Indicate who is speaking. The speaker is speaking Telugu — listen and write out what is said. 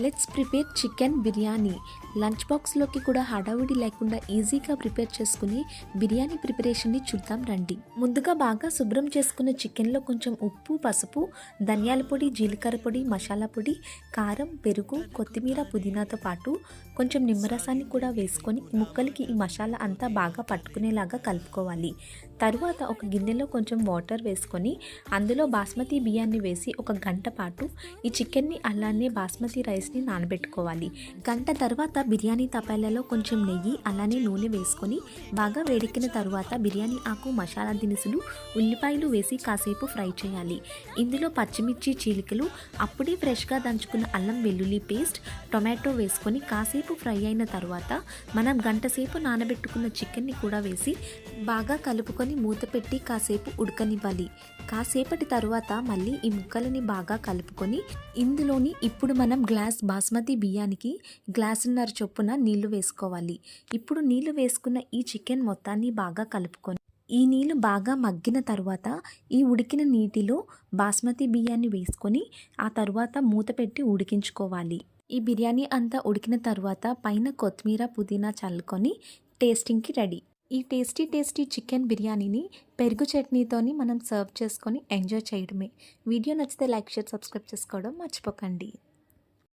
Speaker 1: Let's prepare chicken biryani. Lunch బాక్స్లోకి కూడా హడావుడి లేకుండా ఈజీగా ప్రిపేర్ చేసుకుని బిర్యానీ ప్రిపరేషన్ని చూద్దాం రండి. ముందుగా బాగా శుభ్రం చేసుకున్న చికెన్లో కొంచెం ఉప్పు, పసుపు, ధనియాల పొడి, జీలకర్ర పొడి, మసాలా పొడి, కారం, పెరుగు, కొత్తిమీర, పుదీనాతో పాటు కొంచెం నిమ్మరసాన్ని కూడా వేసుకొని ముక్కలకి ఈ మసాలా అంతా బాగా పట్టుకునేలాగా కలుపుకోవాలి. తరువాత ఒక గిన్నెలో కొంచెం వాటర్ వేసుకొని అందులో బాస్మతి బియ్యాన్ని వేసి ఒక గంట పాటు ఈ చికెన్ని అలానే బాస్మతి రైస్ని నానబెట్టుకోవాలి. గంట తర్వాత బిర్యానీ తపాలలో కొంచెం నెయ్యి అలానే నూనె వేసుకొని బాగా వేడెక్కిన తర్వాత బిర్యానీ ఆకు, మసాలా దినుసులు, ఉల్లిపాయలు వేసి కాసేపు ఫ్రై చేయాలి. ఇందులో పచ్చిమిర్చి చీలికలు, అప్పుడే ఫ్రెష్గా దంచుకున్న అల్లం వెల్లుల్లి పేస్ట్, టొమాటో వేసుకొని కాసేపు ఫ్రై అయిన తర్వాత మనం గంట సేపు నానబెట్టుకున్న చికెన్ని కూడా వేసి బాగా కలుపుకొని మూత పెట్టి కాసేపు ఉడకనివ్వాలి. కాసేపటి తరువాత మళ్ళీ ఈ ముక్కలని బాగా కలుపుకొని ఇందులోని ఇప్పుడు మనం గ్లాస్ బాస్మతి బియ్యానికి గ్లాసున్నర చొప్పున నీళ్లు వేసుకోవాలి. ఇప్పుడు నీళ్లు వేసుకున్న ఈ చికెన్ మొత్తాన్ని బాగా కలుపుకొని ఈ నీళ్లు బాగా మగ్గిన తర్వాత ఈ ఉడికిన నీటిలో బాస్మతి బియ్యాన్ని వేసుకొని ఆ తర్వాత మూత పెట్టి ఉడికించుకోవాలి. ఈ బిర్యానీ అంతా ఉడికిన తర్వాత పైన కొత్తిమీర, పుదీనా చల్లుకొని టేస్టింగ్కి రెడీ. ఈ టేస్టీ చికెన్ బిర్యానీని పెరుగు చట్నీతోని మనం సర్వ్ చేసుకొని ఎంజాయ్ చేయడమే. వీడియో నచ్చితే లైక్, షేర్, సబ్స్క్రైబ్ చేసుకోవడం మర్చిపోకండి.